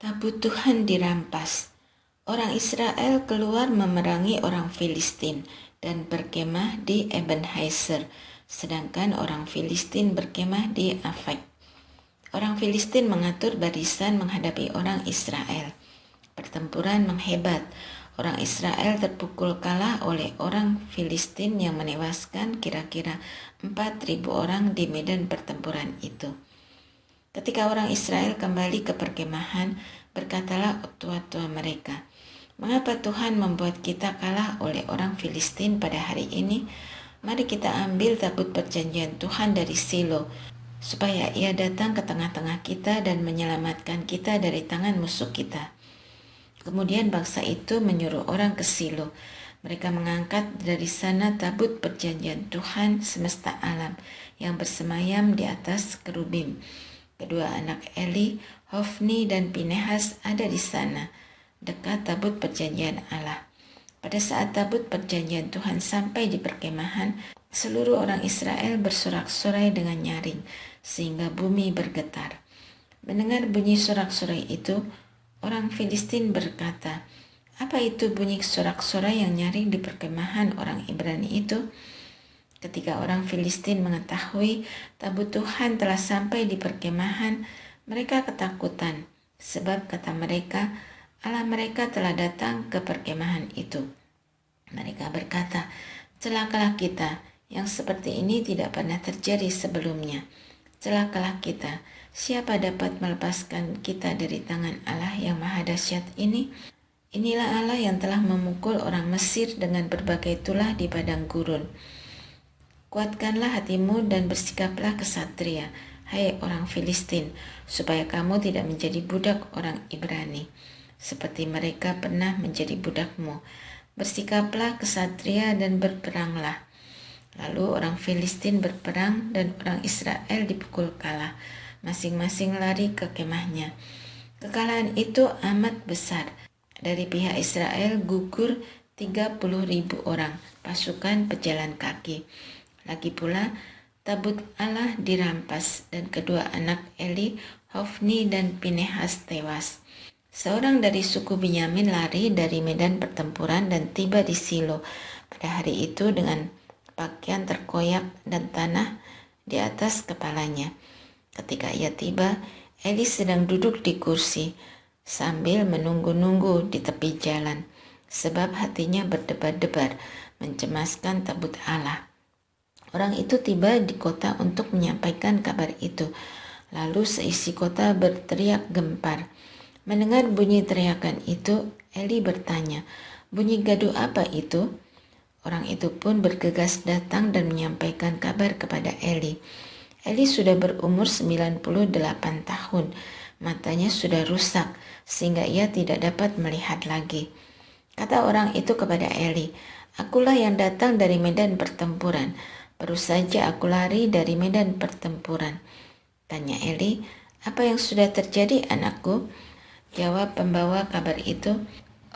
Tabut Tuhan dirampas. Orang Israel keluar memerangi orang Filistin dan berkemah di Ebenezer, sedangkan orang Filistin berkemah di Afek. Orang Filistin mengatur barisan menghadapi orang Israel. Pertempuran menghebat. Orang Israel terpukul kalah oleh orang Filistin yang menewaskan kira-kira 4.000 orang di medan pertempuran itu. Ketika orang Israel kembali ke perkemahan, berkatalah tua-tua mereka, "Mengapa Tuhan membuat kita kalah oleh orang Filistin pada hari ini? Mari kita ambil tabut perjanjian Tuhan dari Silo, supaya ia datang ke tengah-tengah kita dan menyelamatkan kita dari tangan musuh kita." Kemudian bangsa itu menyuruh orang ke Silo. Mereka mengangkat dari sana tabut perjanjian Tuhan semesta alam yang bersemayam di atas kerubim. Kedua anak Eli, Hofni dan Pinehas ada di sana, dekat tabut perjanjian Allah. Pada saat tabut perjanjian Tuhan sampai di perkemahan, seluruh orang Israel bersorak-sorai dengan nyaring, sehingga bumi bergetar. Mendengar bunyi sorak-sorai itu, orang Filistin berkata, "Apa itu bunyi sorak-sorai yang nyaring di perkemahan orang Ibrani itu?" Ketika orang Filistin mengetahui tabut Tuhan telah sampai di perkemahan, mereka ketakutan, sebab kata mereka, Allah mereka telah datang ke perkemahan itu. Mereka berkata, "Celakalah kita, yang seperti ini tidak pernah terjadi sebelumnya. Celakalah kita, siapa dapat melepaskan kita dari tangan Allah yang maha dahsyat ini? Inilah Allah yang telah memukul orang Mesir dengan berbagai tulah di padang gurun. Kuatkanlah hatimu dan bersikaplah kesatria, hai orang Filistin, supaya kamu tidak menjadi budak orang Ibrani, seperti mereka pernah menjadi budakmu. Bersikaplah kesatria dan berperanglah." Lalu orang Filistin berperang dan orang Israel dipukul kalah, masing-masing lari ke kemahnya. Kekalahan itu amat besar. Dari pihak Israel gugur 30.000 orang, pasukan pejalan kaki. Lagi pula, tabut Allah dirampas dan kedua anak Eli, Hofni dan Pinehas tewas. Seorang dari suku Benyamin lari dari medan pertempuran dan tiba di Silo pada hari itu dengan pakaian terkoyak dan tanah di atas kepalanya. Ketika ia tiba, Eli sedang duduk di kursi sambil menunggu-nunggu di tepi jalan, sebab hatinya berdebar-debar mencemaskan tabut Allah. Orang itu tiba di kota untuk menyampaikan kabar itu. Lalu seisi kota berteriak gempar. Mendengar bunyi teriakan itu, Eli bertanya, "Bunyi gaduh apa itu?" Orang itu pun bergegas datang dan menyampaikan kabar kepada Eli. Eli sudah berumur 98 tahun. Matanya sudah rusak, sehingga ia tidak dapat melihat lagi. Kata orang itu kepada Eli, "Akulah yang datang dari medan pertempuran. Baru saja aku lari dari medan pertempuran." Tanya Eli, "Apa yang sudah terjadi, anakku?" Jawab pembawa kabar itu,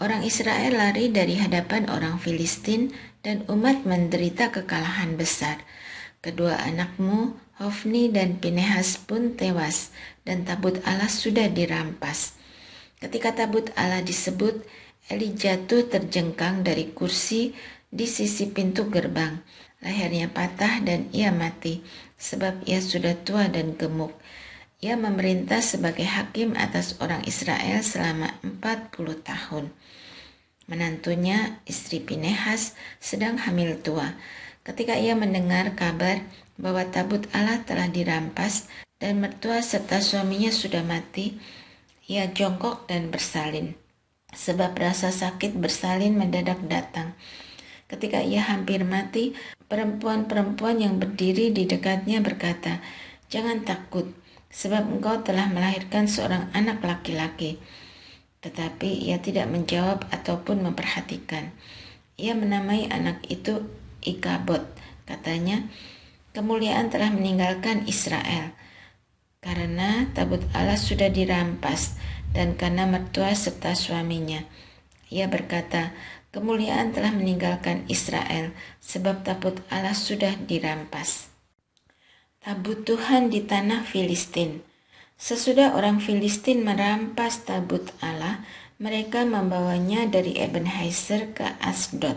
"Orang Israel lari dari hadapan orang Filistin dan umat menderita kekalahan besar. Kedua anakmu, Hofni dan Pinehas pun tewas dan tabut Allah sudah dirampas." Ketika tabut Allah disebut, Eli jatuh terjengkang dari kursi di sisi pintu gerbang. Lehernya patah dan ia mati, sebab ia sudah tua dan gemuk. Ia memerintah sebagai hakim atas orang Israel selama 40 tahun. Menantunya, istri Pinehas, sedang hamil tua. Ketika ia mendengar kabar bahwa tabut Allah telah dirampas dan mertua serta suaminya sudah mati, ia jongkok dan bersalin, sebab rasa sakit bersalin mendadak datang. Ketika ia hampir mati, perempuan-perempuan yang berdiri di dekatnya berkata, "Jangan takut, sebab engkau telah melahirkan seorang anak laki-laki." Tetapi ia tidak menjawab ataupun memperhatikan. Ia menamai anak itu Ikabod. Katanya, "Kemuliaan telah meninggalkan Israel, karena tabut Allah sudah dirampas dan karena mertua serta suaminya." Ia berkata, "Kemuliaan telah meninggalkan Israel, sebab tabut Allah sudah dirampas." Tabut Tuhan di tanah Filistin. Sesudah orang Filistin merampas tabut Allah, mereka membawanya dari Ebenezer ke Asdod.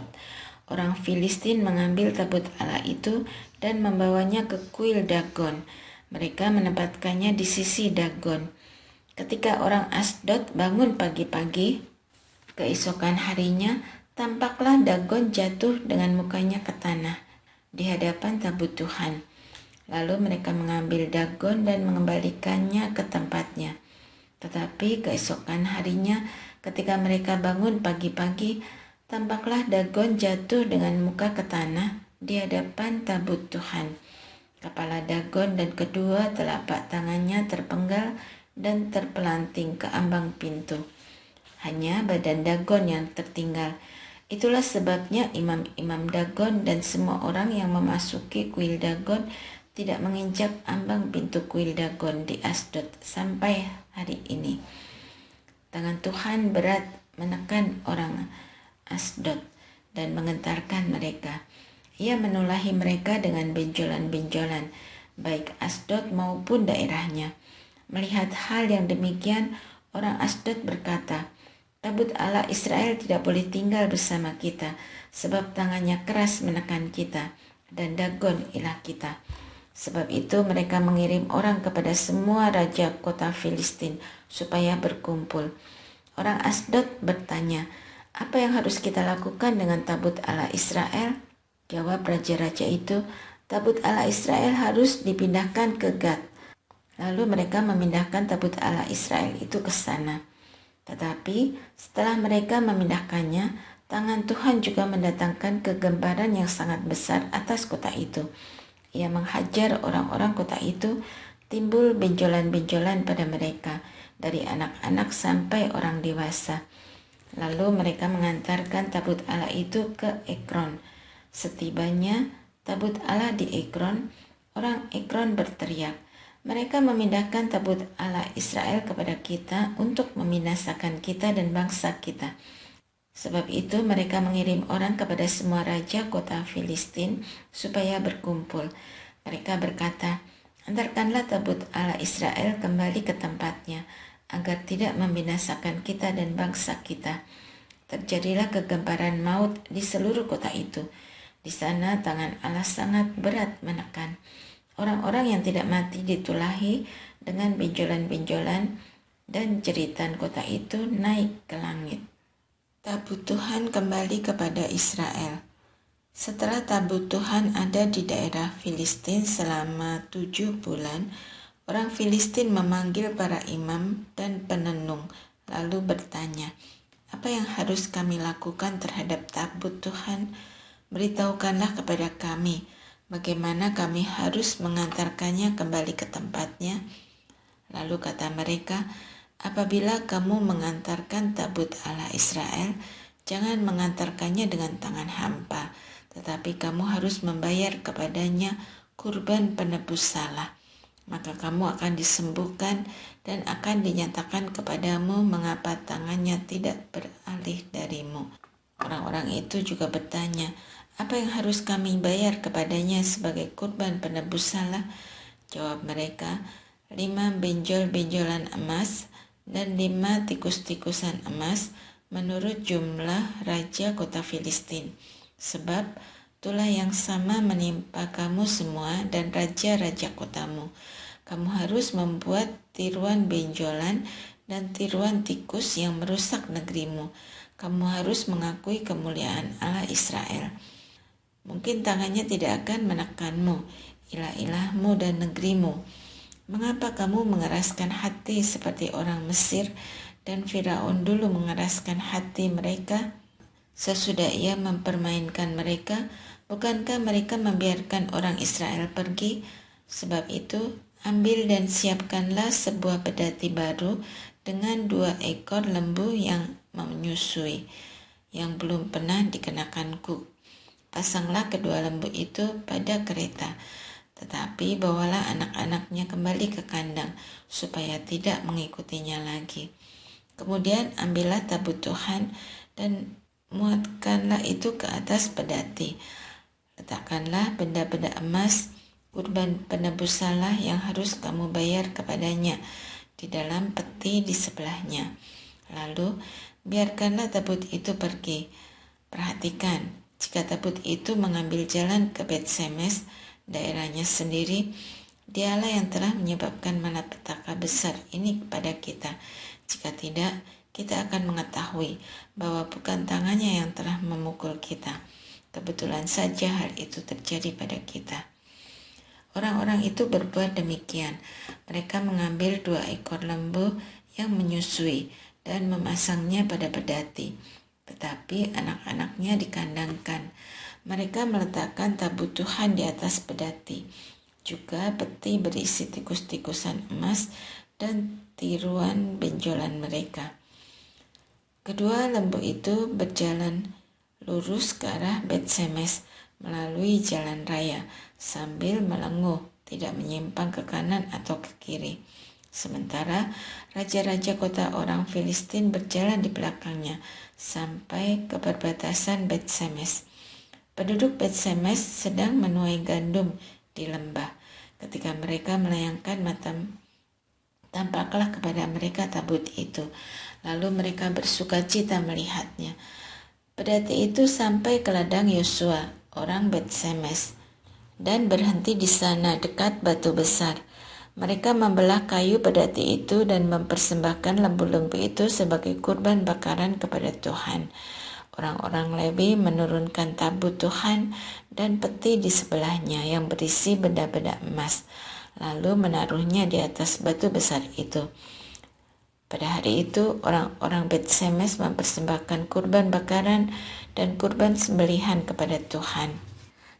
Orang Filistin mengambil tabut Allah itu dan membawanya ke kuil Dagon. Mereka menempatkannya di sisi Dagon. Ketika orang Asdod bangun pagi-pagi, keesokan harinya, tampaklah Dagon jatuh dengan mukanya ke tanah di hadapan tabut Tuhan. Lalu mereka mengambil Dagon dan mengembalikannya ke tempatnya. Tetapi keesokan harinya, ketika mereka bangun pagi-pagi, tampaklah Dagon jatuh dengan muka ke tanah di hadapan tabut Tuhan. Kepala Dagon dan kedua telapak tangannya terpenggal dan terpelanting ke ambang pintu. Hanya badan Dagon yang tertinggal. Itulah sebabnya imam-imam Dagon dan semua orang yang memasuki kuil Dagon tidak menginjak ambang pintu kuil Dagon di Asdod sampai hari ini. Tangan Tuhan berat menekan orang Asdod dan mengentarkan mereka. Ia menulahi mereka dengan benjolan-benjolan, baik Asdod maupun daerahnya. Melihat hal yang demikian, orang Asdod berkata, "Tabut Allah Israel tidak boleh tinggal bersama kita, sebab tangannya keras menekan kita, dan Dagon ilah kita." Sebab itu mereka mengirim orang kepada semua raja kota Filistin supaya berkumpul. Orang Asdod bertanya, "Apa yang harus kita lakukan dengan tabut Allah Israel?" Jawab raja-raja itu, "Tabut Allah Israel harus dipindahkan ke Gad." Lalu mereka memindahkan tabut Allah Israel itu ke sana. Tetapi setelah mereka memindahkannya, tangan Tuhan juga mendatangkan kegemparan yang sangat besar atas kota itu. Ia menghajar orang-orang kota itu, timbul benjolan-benjolan pada mereka, dari anak-anak sampai orang dewasa. Lalu mereka mengantarkan tabut Allah itu ke Ekron. Setibanya tabut Allah di Ekron, orang Ekron berteriak, "Mereka memindahkan tabut Allah Israel kepada kita untuk membinasakan kita dan bangsa kita." Sebab itu mereka mengirim orang kepada semua raja kota Filistin supaya berkumpul. Mereka berkata, "Antarkanlah tabut Allah Israel kembali ke tempatnya, agar tidak membinasakan kita dan bangsa kita." Terjadilah kegemparan maut di seluruh kota itu. Di sana tangan Allah sangat berat menekan. Orang-orang yang tidak mati ditulahi dengan benjolan-benjolan, dan jeritan kota itu naik ke langit. Tabut Tuhan kembali kepada Israel. Setelah tabut Tuhan ada di daerah Filistin selama 7 bulan, orang Filistin memanggil para imam dan penenung, lalu bertanya, "Apa yang harus kami lakukan terhadap tabut Tuhan? Beritahukanlah kepada kami, bagaimana kami harus mengantarkannya kembali ke tempatnya." Lalu kata mereka, "Apabila kamu mengantarkan tabut Allah Israel, jangan mengantarkannya dengan tangan hampa, tetapi kamu harus membayar kepadanya kurban penebus salah. Maka kamu akan disembuhkan dan akan dinyatakan kepadamu mengapa tangannya tidak beralih darimu." Orang-orang itu juga bertanya, "Apa yang harus kami bayar kepadanya sebagai kurban penebus salah?" Jawab mereka, 5 benjol-benjolan emas dan 5 tikus-tikusan emas menurut jumlah raja kota Filistin. Sebab itulah yang sama menimpa kamu semua dan raja-raja kotamu. Kamu harus membuat tiruan benjolan dan tiruan tikus yang merusak negerimu. Kamu harus mengakui kemuliaan Allah Israel. Mungkin tangannya tidak akan menekanmu, ilah-ilahmu dan negerimu. Mengapa kamu mengeraskan hati seperti orang Mesir dan Firaun dulu mengeraskan hati mereka? Sesudah ia mempermainkan mereka, bukankah mereka membiarkan orang Israel pergi? Sebab itu, ambil dan siapkanlah sebuah pedati baru dengan 2 ekor lembu yang menyusui, yang belum pernah dikenakanku. Pasanglah kedua lembu itu pada kereta, tetapi bawalah anak-anaknya kembali ke kandang, supaya tidak mengikutinya lagi. Kemudian ambillah tabut Tuhan dan muatkanlah itu ke atas pedati. Letakkanlah benda-benda emas, kurban penebus salah yang harus kamu bayar kepadanya, di dalam peti di sebelahnya. Lalu, biarkanlah tabut itu pergi. Perhatikan, jika tabut itu mengambil jalan ke Bet-Semes, daerahnya sendiri, dialah yang telah menyebabkan malapetaka besar ini kepada kita. Jika tidak, kita akan mengetahui bahwa bukan tangannya yang telah memukul kita. Kebetulan saja hal itu terjadi pada kita. Orang-orang itu berbuat demikian. Mereka mengambil 2 ekor lembu yang menyusui dan memasangnya pada pedati. Tetapi anak-anaknya dikandangkan. Mereka meletakkan tabut Tuhan di atas pedati. Juga peti berisi tikus-tikusan emas dan tiruan benjolan mereka. Kedua lembu itu berjalan lurus ke arah Bet-Semes melalui jalan raya sambil melenguh, tidak menyimpang ke kanan atau ke kiri. Sementara raja-raja kota orang Filistin berjalan di belakangnya sampai ke perbatasan Bet-Semes. Penduduk Bet-Semes sedang menuai gandum di lembah. Ketika mereka melayangkan mata, tampaklah kepada mereka tabut itu. Lalu mereka bersukacita melihatnya. Pedati itu sampai ke ladang Yosua, orang Bet-Semes, dan berhenti di sana dekat batu besar. Mereka membelah kayu pedati itu dan mempersembahkan lembu-lembu itu sebagai kurban bakaran kepada Tuhan. Orang-orang Lewi menurunkan tabut Tuhan dan peti di sebelahnya yang berisi benda-benda emas, lalu menaruhnya di atas batu besar itu. Pada hari itu, orang-orang Bet-Semes mempersembahkan kurban bakaran dan kurban sembelihan kepada Tuhan.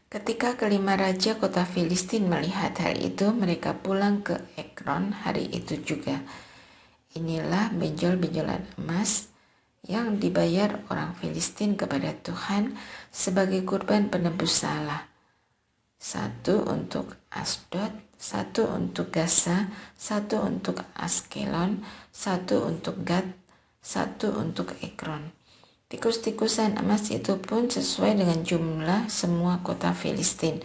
Ketika kelima raja kota Filistin melihat hal itu, mereka pulang ke Ekron hari itu juga. Inilah benjol-benjolan emas yang dibayar orang Filistin kepada Tuhan sebagai kurban penebus salah. 1 untuk Asdod, 1 untuk Gaza, 1 untuk Askelon, 1 untuk Gad, 1 untuk Ekron. Tikus-tikusan emas itu pun sesuai dengan jumlah semua kota Filistin,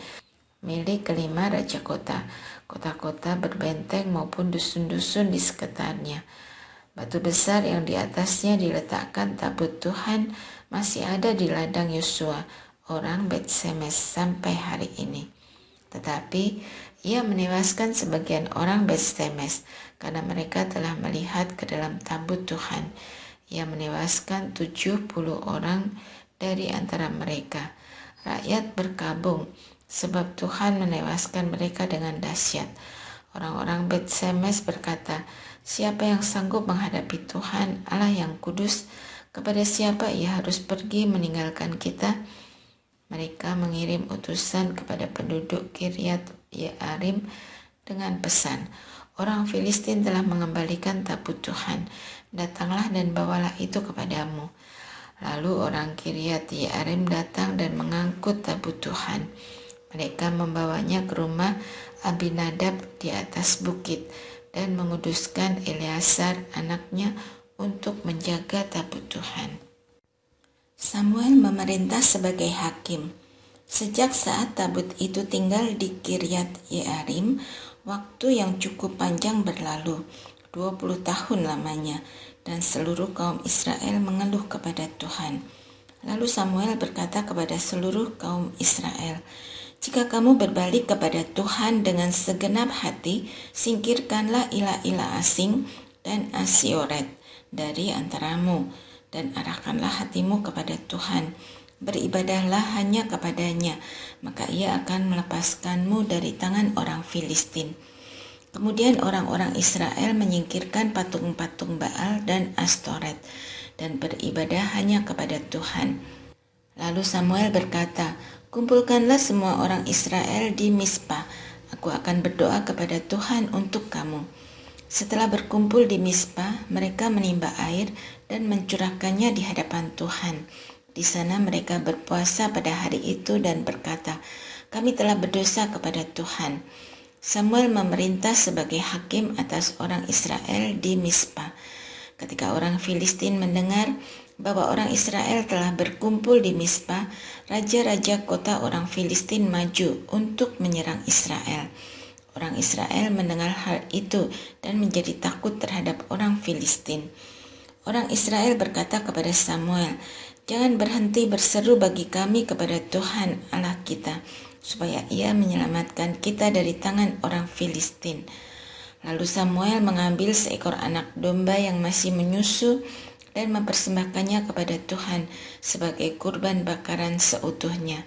milik kelima raja kota, kota-kota berbenteng maupun dusun-dusun di sekitarnya. Batu besar yang di atasnya diletakkan tabut Tuhan masih ada di ladang Yosua, orang Bet-Semes sampai hari ini. Tetapi ia menewaskan sebagian orang Bet-Semes karena mereka telah melihat ke dalam tabut Tuhan. Ia menewaskan 70 orang dari antara mereka. Rakyat berkabung sebab Tuhan menewaskan mereka dengan dahsyat. Orang-orang Bet-Semes berkata, "Siapa yang sanggup menghadapi Tuhan, Allah yang kudus? Kepada siapa ia harus pergi meninggalkan kita?" Mereka mengirim utusan kepada penduduk Kiryat Yearim dengan pesan, "Orang Filistin telah mengembalikan tabut Tuhan. Datanglah dan bawalah itu kepadamu." Lalu orang Kiryat Yearim datang dan mengangkut tabut Tuhan. Mereka membawanya ke rumah Abinadab di atas bukit dan menguduskan Eleazar anaknya untuk menjaga tabut Tuhan. Samuel memerintah sebagai hakim. Sejak saat tabut itu tinggal di Kiryat Yearim, waktu yang cukup panjang berlalu, 20 tahun lamanya, dan seluruh kaum Israel mengeluh kepada Tuhan. Lalu Samuel berkata kepada seluruh kaum Israel, "Jika kamu berbalik kepada Tuhan dengan segenap hati, singkirkanlah ilah-ilah asing dan Asyoret dari antaramu, dan arahkanlah hatimu kepada Tuhan. Beribadahlah hanya kepadanya, maka ia akan melepaskanmu dari tangan orang Filistin." Kemudian orang-orang Israel menyingkirkan patung-patung Baal dan Astoret dan beribadah hanya kepada Tuhan. Lalu Samuel berkata, "Kumpulkanlah semua orang Israel di Mizpah. Aku akan berdoa kepada Tuhan untuk kamu." Setelah berkumpul di Mizpah, mereka menimba air dan mencurahkannya di hadapan Tuhan. Di sana mereka berpuasa pada hari itu dan berkata, "Kami telah berdosa kepada Tuhan." Samuel memerintah sebagai hakim atas orang Israel di Mizpah. Ketika orang Filistin mendengar bahwa orang Israel telah berkumpul di Mizpah, raja-raja kota orang Filistin maju untuk menyerang Israel. Orang Israel mendengar hal itu dan menjadi takut terhadap orang Filistin. Orang Israel berkata kepada Samuel, "Jangan berhenti berseru bagi kami kepada Tuhan Allah kita, supaya ia menyelamatkan kita dari tangan orang Filistin." Lalu Samuel mengambil seekor anak domba yang masih menyusu dan mempersembahkannya kepada Tuhan sebagai kurban bakaran seutuhnya.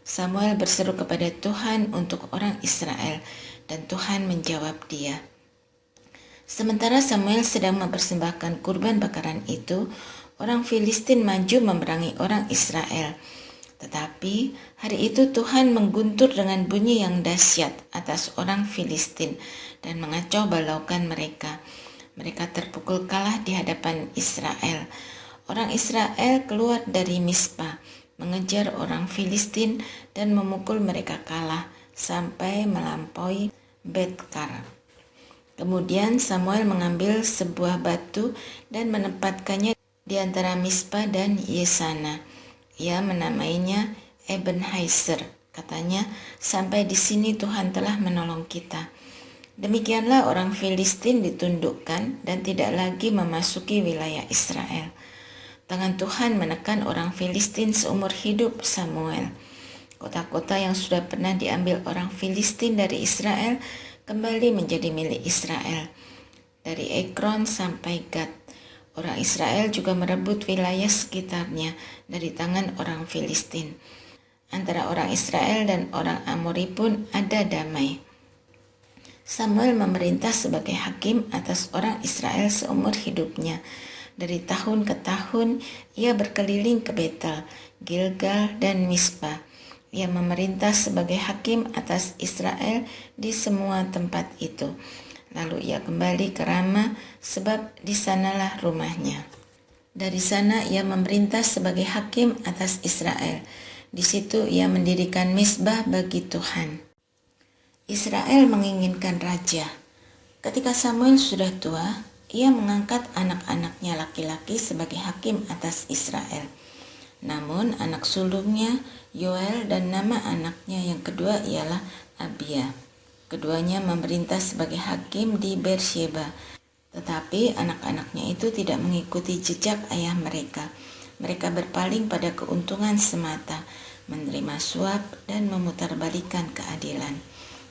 Samuel berseru kepada Tuhan untuk orang Israel, dan Tuhan menjawab dia. Sementara Samuel sedang mempersembahkan kurban bakaran itu, orang Filistin maju memerangi orang Israel. Tetapi hari itu Tuhan mengguntur dengan bunyi yang dahsyat atas orang Filistin dan mengacau balaukan mereka. Mereka terpukul kalah di hadapan Israel. Orang Israel keluar dari Mispa, mengejar orang Filistin dan memukul mereka kalah sampai melampaui Bet-kar. Kemudian Samuel mengambil sebuah batu dan menempatkannya di antara Mispa dan Yesana. Ia menamainya Ebenhaiser. Katanya, "Sampai di sini Tuhan telah menolong kita." Demikianlah orang Filistin ditundukkan dan tidak lagi memasuki wilayah Israel. Tangan Tuhan menekan orang Filistin seumur hidup Samuel. Kota-kota yang sudah pernah diambil orang Filistin dari Israel kembali menjadi milik Israel. Dari Ekron sampai Gad, orang Israel juga merebut wilayah sekitarnya dari tangan orang Filistin. Antara orang Israel dan orang Amori pun ada damai. Samuel memerintah sebagai hakim atas orang Israel seumur hidupnya. Dari tahun ke tahun, ia berkeliling ke Betel, Gilgal, dan Mispa. Ia memerintah sebagai hakim atas Israel di semua tempat itu. Lalu ia kembali ke Rama, sebab di sanalah rumahnya. Dari sana ia memerintah sebagai hakim atas Israel. Di situ ia mendirikan mezbah bagi Tuhan. Israel menginginkan raja. Ketika Samuel sudah tua, ia mengangkat anak-anaknya laki-laki sebagai hakim atas Israel. Namun anak sulungnya Yoel dan nama anaknya yang kedua ialah Abia. Keduanya memerintah sebagai hakim di Beersheba. Tetapi anak-anaknya itu tidak mengikuti jejak ayah mereka. Mereka berpaling pada keuntungan semata, menerima suap dan memutarbalikkan keadilan.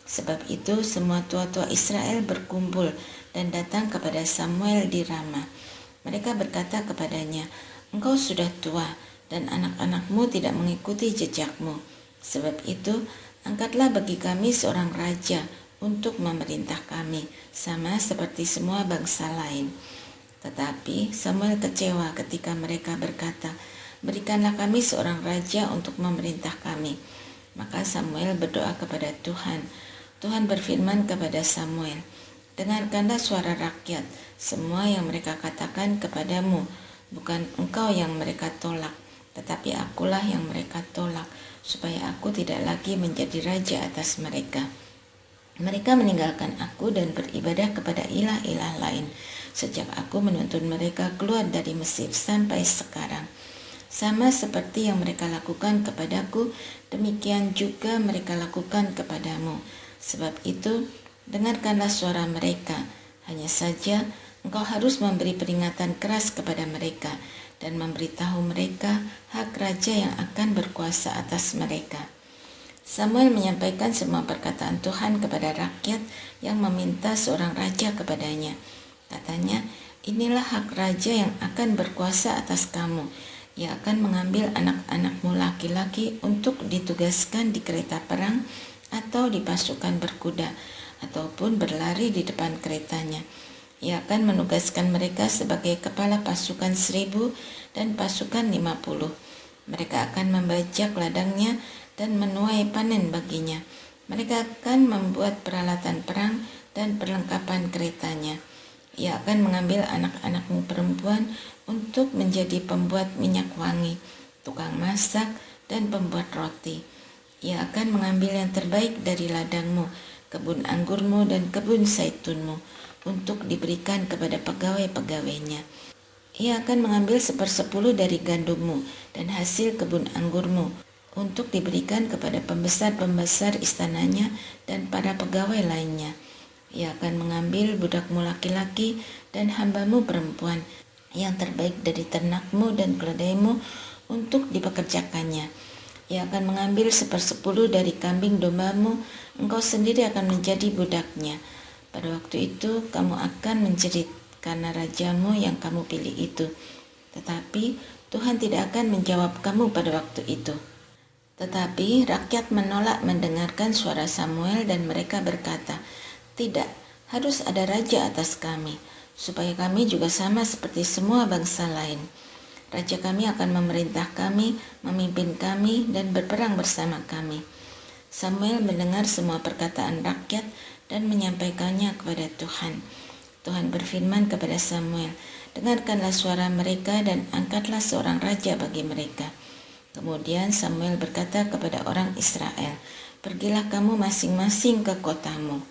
Sebab itu semua tua-tua Israel berkumpul dan datang kepada Samuel di Rama. Mereka berkata kepadanya, "Engkau sudah tua dan anak-anakmu tidak mengikuti jejakmu. Sebab itu angkatlah bagi kami seorang raja untuk memerintah kami, sama seperti semua bangsa lain." Tetapi Samuel kecewa ketika mereka berkata, "Berikanlah kami seorang raja untuk memerintah kami." Maka Samuel berdoa kepada Tuhan. Tuhan berfirman kepada Samuel, "Dengarkanlah suara rakyat, semua yang mereka katakan kepadamu. Bukan engkau yang mereka tolak, tetapi akulah yang mereka tolak, supaya aku tidak lagi menjadi raja atas mereka. Mereka meninggalkan aku dan beribadah kepada ilah-ilah lain, sejak aku menuntun mereka keluar dari Mesir sampai sekarang. Sama seperti yang mereka lakukan kepadaku, demikian juga mereka lakukan kepadamu. Sebab itu, dengarkanlah suara mereka. Hanya saja engkau harus memberi peringatan keras kepada mereka dan memberitahu mereka hak raja yang akan berkuasa atas mereka." Samuel menyampaikan semua perkataan Tuhan kepada rakyat yang meminta seorang raja kepadanya. Katanya, "Inilah hak raja yang akan berkuasa atas kamu. Ia akan mengambil anak-anakmu laki-laki untuk ditugaskan di kereta perang atau di pasukan berkuda, ataupun berlari di depan keretanya. Ia akan menugaskan mereka sebagai kepala pasukan 1.000 dan pasukan 50. Mereka akan membajak ladangnya dan menuai panen baginya. Mereka akan membuat peralatan perang dan perlengkapan keretanya. Ia akan mengambil anak-anakmu perempuan untuk menjadi pembuat minyak wangi, tukang masak, dan pembuat roti. Ia akan mengambil yang terbaik dari ladangmu, kebun anggurmu, dan kebun zaitunmu untuk diberikan kepada pegawai-pegawainya. Ia akan mengambil 1/10 dari gandummu dan hasil kebun anggurmu untuk diberikan kepada pembesar-pembesar istananya dan para pegawai lainnya. Ia akan mengambil budakmu laki-laki dan hambamu perempuan, yang terbaik dari ternakmu dan keledaimu untuk dipekerjakannya. Ia akan mengambil 1/10 dari kambing dombamu, engkau sendiri akan menjadi budaknya. Pada waktu itu kamu akan menjerit karena rajamu yang kamu pilih itu. Tetapi Tuhan tidak akan menjawab kamu pada waktu itu. Tetapi rakyat menolak mendengarkan suara Samuel dan mereka berkata, "Tidak, harus ada raja atas kami, supaya kami juga sama seperti semua bangsa lain. Raja kami akan memerintah kami, memimpin kami, dan berperang bersama kami." Samuel mendengar semua perkataan rakyat dan menyampaikannya kepada Tuhan. Tuhan berfirman kepada Samuel, "Dengarkanlah suara mereka dan angkatlah seorang raja bagi mereka." Kemudian Samuel berkata kepada orang Israel, "Pergilah kamu masing-masing ke kotamu."